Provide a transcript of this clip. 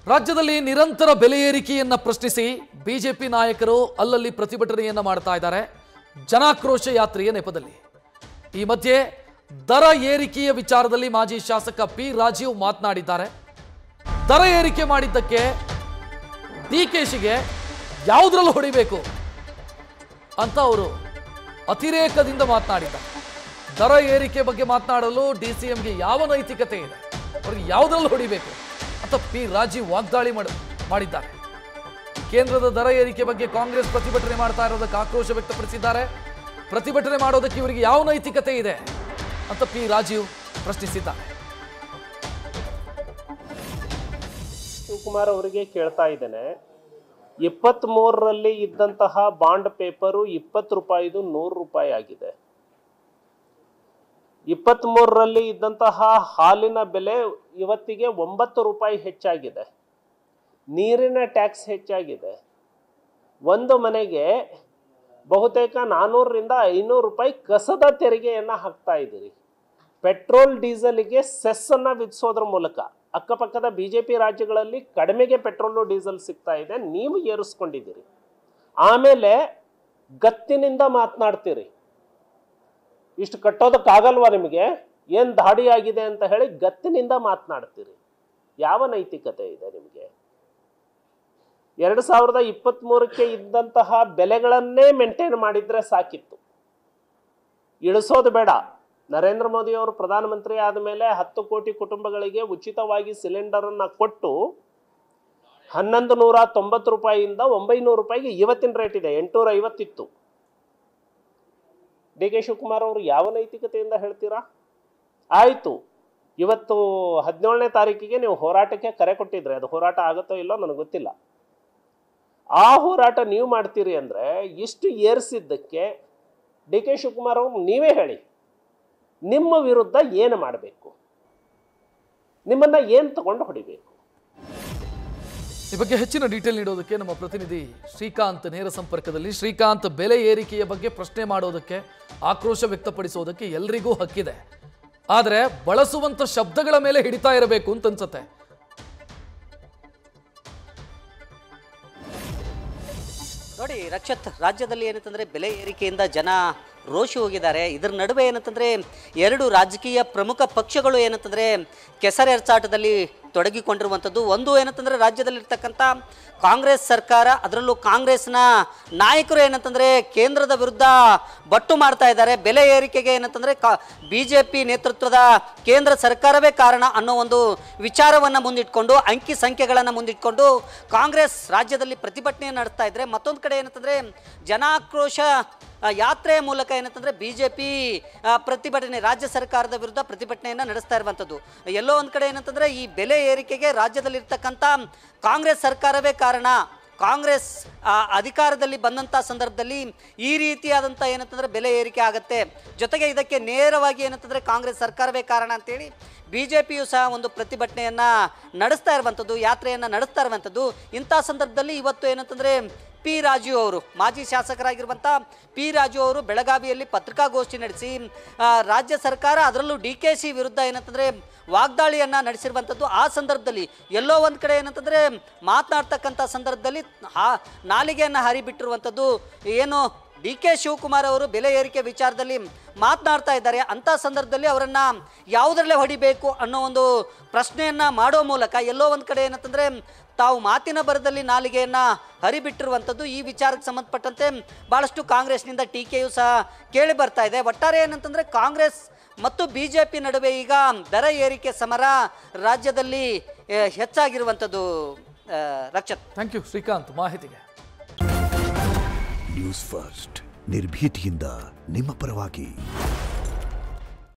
ರಾಜ್ಯದಲ್ಲಿ ನಿರಂತರ ಬೆಲೆ ಏರಿಕೆಯನ್ನ ಪ್ರಶ್ನಿಸಿ ಬಿಜೆಪಿ ನಾಯಕರು ಅಲ್ಲಲ್ಲಿ ಪ್ರತಿಭಟನೆಯನ್ನ ಮಾಡ್ತಾ ಇದ್ದಾರೆ ಜನಾಕ್ರೋಶ ಯಾತ್ರೆಯ ನೆಪದಲ್ಲಿ. ಈ ಮಧ್ಯೆ ದರ ಏರಿಕೆಯ ವಿಚಾರದಲ್ಲಿ ಮಾಜಿ ಶಾಸಕ ಪಿ ರಾಜೀವ್ ಮಾತನಾಡಿದ್ದಾರೆ. ದರ ಏರಿಕೆ ಮಾಡಿದ್ದಕ್ಕೆ ಡಿಕೆಶಿಗೆ ಯಾವುದರಲ್ಲಿ ಹೊಡಿಬೇಕು ಅಂತ ಅವರು ಅತಿರೇಕದಿಂದ ಮಾತನಾಡಿದ್ದಾರೆ. ದರ ಏರಿಕೆ ಬಗ್ಗೆ ಮಾತನಾಡಲು ಡಿಸಿಎಂಗೆ ಯಾವ ನೈತಿಕತೆ ಇದೆ, ಅವರಿಗೆ ಯಾವುದರಲ್ಲಿ ಹೊಡಿಬೇಕು ಅಂತ ಪಿ ರಾಜೀವ್ ವಾಗ್ದಾಳಿ ಮಾಡಿದ್ದಾರೆ. ಕೇಂದ್ರದ ದರ ಏರಿಕೆ ಬಗ್ಗೆ ಕಾಂಗ್ರೆಸ್ ಪ್ರತಿಭಟನೆ ಮಾಡ್ತಾ ಇರೋದಕ್ಕೆ ಆಕ್ರೋಶ ವ್ಯಕ್ತಪಡಿಸಿದ್ದಾರೆ. ಪ್ರತಿಭಟನೆ ಮಾಡೋದಕ್ಕೆ ಇವರಿಗೆ ಯಾವ ನೈತಿಕತೆ ಇದೆ ಅಂತ ಪಿ ರಾಜೀವ್ ಪ್ರಶ್ನಿಸಿದ್ದಾರೆ. ಶಿವಕುಮಾರ್ ಅವರಿಗೆ ಕೇಳ್ತಾ ಇದ್ದೇನೆ, 23ರಲ್ಲಿ ಇದ್ದಂತಹ ಬಾಂಡ್ ಪೇಪರು 20 ರೂಪಾಯಿದು 100 ರೂಪಾಯಿ ಆಗಿದೆ. 23ರಲ್ಲಿ ಇದ್ದಂತಹ ಹಾಲಿನ ಬೆಲೆ ಇವತ್ತಿಗೆ 9 ರೂಪಾಯಿ ಹೆಚ್ಚಾಗಿದೆ. ನೀರಿನ ಟ್ಯಾಕ್ಸ್ ಹೆಚ್ಚಾಗಿದೆ. ಒಂದು ಮನೆಗೆ ಬಹುತೇಕ 400ರಿಂದ 500 ರೂಪಾಯಿ ಕಸದ ತೆರಿಗೆಯನ್ನು ಹಾಕ್ತಾ ಇದ್ದೀರಿ. ಪೆಟ್ರೋಲ್ ಡೀಸೆಲ್ಗೆ ಸೆಸ್ ಅನ್ನು ವಿಧಿಸೋದ್ರ ಮೂಲಕ ಅಕ್ಕಪಕ್ಕದ ಬಿಜೆಪಿ ರಾಜ್ಯಗಳಲ್ಲಿ ಕಡಿಮೆಗೆ ಪೆಟ್ರೋಲು ಡೀಸೆಲ್ ಸಿಗ್ತಾ ಇದೆ, ನೀವು ಏರಿಸ್ಕೊಂಡಿದ್ದೀರಿ. ಆಮೇಲೆ ಗತ್ತಿನಿಂದ ಮಾತನಾಡ್ತೀರಿ. ಇಷ್ಟು ಕಟ್ಟೋದಕ್ಕಾಗಲ್ವಾ ನಿಮಗೆ, ಏನು ದಾಡಿ ಆಗಿದೆ ಅಂತ ಹೇಳಿ ಗತ್ತಿನಿಂದ ಮಾತನಾಡ್ತೀರಿ. ಯಾವ ನೈತಿಕತೆ ಇದೆ ನಿಮಗೆ? 2023ಕ್ಕೆ ಇದ್ದಂತಹ ಬೆಲೆಗಳನ್ನೇ ಮೇಂಟೈನ್ ಮಾಡಿದ್ರೆ ಸಾಕಿತ್ತು, ಇಳಿಸೋದು ಬೇಡ. ನರೇಂದ್ರ ಮೋದಿ ಅವರು ಪ್ರಧಾನಮಂತ್ರಿ ಆದ ಮೇಲೆ 10 ಕೋಟಿ ಕುಟುಂಬಗಳಿಗೆ ಉಚಿತವಾಗಿ ಸಿಲಿಂಡರನ್ನು ಕೊಟ್ಟು 1190 ರೂಪಾಯಿಯಿಂದ 900 ರೂಪಾಯಿಗೆ ಇವತ್ತಿನ ರೇಟ್ ಇದೆ. 850 ಇತ್ತು. ಡಿ ಕೆ ಶಿವಕುಮಾರ್ ಅವರು ಯಾವ ನೈತಿಕತೆಯಿಂದ ಹೇಳ್ತೀರಾ? ಆಯಿತು, ಇವತ್ತು 17ನೇ ತಾರೀಕಿಗೆ ನೀವು ಹೋರಾಟಕ್ಕೆ ಕರೆ ಕೊಟ್ಟಿದ್ರೆ, ಅದು ಹೋರಾಟ ಆಗುತ್ತೋ ಇಲ್ಲೋ ನನಗೆ ಗೊತ್ತಿಲ್ಲ. ಆ ಹೋರಾಟ ನೀವು ಮಾಡ್ತೀರಿ ಅಂದರೆ ಇಷ್ಟು ಏರಿಸಿದ್ದಕ್ಕೆ ಡಿ ಕೆ ಶಿವಕುಮಾರ್ ಅವರು ನೀವೇ ಹೇಳಿ, ನಿಮ್ಮ ವಿರುದ್ಧ ಏನು ಮಾಡಬೇಕು, ನಿಮ್ಮನ್ನ ಏನು ತಗೊಂಡು ಹೊಡಿಬೇಕು? ಈ ಬಗ್ಗೆ ಹೆಚ್ಚಿನ ಡೀಟೇಲ್ ನೀಡೋದಕ್ಕೆ ನಮ್ಮ ಪ್ರತಿನಿಧಿ ಶ್ರೀಕಾಂತ್ ನೇರ ಸಂಪರ್ಕದಲ್ಲಿ. ಶ್ರೀಕಾಂತ್, ಬೆಲೆ ಏರಿಕೆಯ ಬಗ್ಗೆ ಪ್ರಶ್ನೆ ಮಾಡೋದಕ್ಕೆ, ಆಕ್ರೋಶ ವ್ಯಕ್ತಪಡಿಸೋದಕ್ಕೆ ಎಲ್ರಿಗೂ ಹಕ್ಕಿದೆ, ಆದರೆ ಬಳಸುವಂತ ಶಬ್ದಗಳ ಮೇಲೆ ಹಿಡಿತಾ ಇರಬೇಕು ಅಂತ ಅನ್ಸುತ್ತೆ. ನೋಡಿ ರಕ್ಷತ್, ರಾಜ್ಯದಲ್ಲಿ ಏನಂತಂದರೆ ಬೆಲೆ ಏರಿಕೆಯಿಂದ ಜನ ರೋಷಿ ಹೋಗಿದ್ದಾರೆ. ಇದರ ನಡುವೆ ಏನಂತಂದರೆ ಎರಡು ರಾಜಕೀಯ ಪ್ರಮುಖ ಪಕ್ಷಗಳು ಏನಂತಂದರೆ ಕೆಸರೆರಚಾಟದಲ್ಲಿ ತೊಡಗಿಕೊಂಡಿರುವಂಥದ್ದು. ಒಂದು ಏನಂತಂದರೆ ರಾಜ್ಯದಲ್ಲಿರ್ತಕ್ಕಂಥ ಕಾಂಗ್ರೆಸ್ ಸರ್ಕಾರ, ಅದರಲ್ಲೂ ಕಾಂಗ್ರೆಸ್ನ ನಾಯಕರು ಏನಂತಂದರೆ ಕೇಂದ್ರದ ವಿರುದ್ಧ ಬಟ್ಟು ಮಾಡ್ತಾ ಇದ್ದಾರೆ. ಬೆಲೆ ಏರಿಕೆಗೆ ಏನಂತಂದರೆ BJP ನೇತೃತ್ವದ ಕೇಂದ್ರ ಸರ್ಕಾರವೇ ಕಾರಣ ಅನ್ನೋ ಒಂದು ವಿಚಾರವನ್ನು ಮುಂದಿಟ್ಕೊಂಡು, ಅಂಕಿ ಸಂಖ್ಯೆಗಳನ್ನು ಮುಂದಿಟ್ಕೊಂಡು ಕಾಂಗ್ರೆಸ್ ರಾಜ್ಯದಲ್ಲಿ ಪ್ರತಿಭಟನೆಯನ್ನು ನಡೆಸ್ತಾ ಇದ್ದರೆ, ಮತ್ತೊಂದು ಕಡೆ ಏನಂತಂದರೆ ಜನಾಕ್ರೋಶ ಯಾತ್ರೆಯ ಮೂಲಕ ಏನಂತಂದರೆ BJP ಪ್ರತಿಭಟನೆ, ರಾಜ್ಯ ಸರ್ಕಾರದ ವಿರುದ್ಧ ಪ್ರತಿಭಟನೆಯನ್ನು ನಡೆಸ್ತಾ ಇರುವಂಥದ್ದು. ಎಲ್ಲೋ ಒಂದು ಕಡೆ ಏನಂತಂದರೆ ಈ ಬೆಲೆ ಏರಿಕೆಗೆ ರಾಜ್ಯದಲ್ಲಿರ್ತಕ್ಕಂಥ ಕಾಂಗ್ರೆಸ್ ಸರ್ಕಾರವೇ ಕಾರಣ. ಕಾಂಗ್ರೆಸ್ ಅಧಿಕಾರದಲ್ಲಿ ಬಂದಂಥ ಸಂದರ್ಭದಲ್ಲಿ ಈ ರೀತಿಯಾದಂಥ ಏನಂತಂದರೆ ಬೆಲೆ ಏರಿಕೆ ಆಗುತ್ತೆ, ಜೊತೆಗೆ ಇದಕ್ಕೆ ನೇರವಾಗಿ ಏನಂತಂದರೆ ಕಾಂಗ್ರೆಸ್ ಸರ್ಕಾರವೇ ಕಾರಣ ಅಂತೇಳಿ BJPಯು ಸಹ ಒಂದು ಪ್ರತಿಭಟನೆಯನ್ನು ನಡೆಸ್ತಾ ಇರುವಂಥದ್ದು, ಯಾತ್ರೆಯನ್ನು ನಡೆಸ್ತಾ ಇರುವಂಥದ್ದು. ಇಂಥ ಸಂದರ್ಭದಲ್ಲಿ ಇವತ್ತು ಏನಂತಂದರೆ ಪಿ ರಾಜೀವ್ ಅವರು, ಮಾಜಿ ಶಾಸಕರಾಗಿರುವಂಥ ಪಿ ರಾಜೀವ್ ಅವರು ಬೆಳಗಾವಿಯಲ್ಲಿ ಪತ್ರಿಕಾಗೋಷ್ಠಿ ನಡೆಸಿ ರಾಜ್ಯ ಸರ್ಕಾರ, ಅದರಲ್ಲೂ DKC ವಿರುದ್ಧ ಏನಂತಂದರೆ ವಾಗ್ದಾಳಿಯನ್ನು ನಡೆಸಿರುವಂಥದ್ದು. ಆ ಸಂದರ್ಭದಲ್ಲಿ ಎಲ್ಲೋ ಒಂದು ಕಡೆ ಏನಂತಂದರೆ ಮಾತನಾಡ್ತಕ್ಕಂಥ ಸಂದರ್ಭದಲ್ಲಿ ನಾಲಿಗೆಯನ್ನು ಹರಿಬಿಟ್ಟಿರುವಂಥದ್ದು. ಏನು DK ಶಿವಕುಮಾರ್ ಅವರು ಬೆಲೆ ಏರಿಕೆ ವಿಚಾರದಲ್ಲಿ ಮಾತನಾಡ್ತಾ ಇದ್ದಾರೆ, ಅಂಥ ಸಂದರ್ಭದಲ್ಲಿ ಅವರನ್ನು ಯಾವುದರಲ್ಲೇ ಹೊಡಿಬೇಕು ಅನ್ನೋ ಒಂದು ಪ್ರಶ್ನೆಯನ್ನು ಮಾಡೋ ಮೂಲಕ ಎಲ್ಲೋ ಒಂದು ಕಡೆ ಏನಂತಂದರೆ ತಾವು ಮಾತಿನ ಬರದಲ್ಲಿ ನಾಲಿಗೆಯನ್ನು ಹರಿಬಿಟ್ಟಿರುವಂಥದ್ದು. ಈ ವಿಚಾರಕ್ಕೆ ಸಂಬಂಧಪಟ್ಟಂತೆ ಭಾಳಷ್ಟು ಕಾಂಗ್ರೆಸ್ನಿಂದ ಟೀಕೆಯೂ ಸಹ ಕೇಳಿ ಬರ್ತಾ ಇದೆ. ಒಟ್ಟಾರೆ ಏನಂತಂದರೆ ಕಾಂಗ್ರೆಸ್ ಮತ್ತು BJP ನಡುವೆ ಈಗ ದರ ಏರಿಕೆ ಸಮರ ರಾಜ್ಯದಲ್ಲಿ ಹೆಚ್ಚಾಗಿರುವಂಥದ್ದು. ರಕ್ಷತ್, ಥ್ಯಾಂಕ್ ಯು ಶ್ರೀಕಾಂತ್ ಮಾಹಿತಿಗೆ. ನ್ಯೂಸ್ ಫಸ್ಟ್, ನಿರ್ಭೀತಿಯಿಂದ ನಿಮ್ಮ ಪರವಾಗಿ.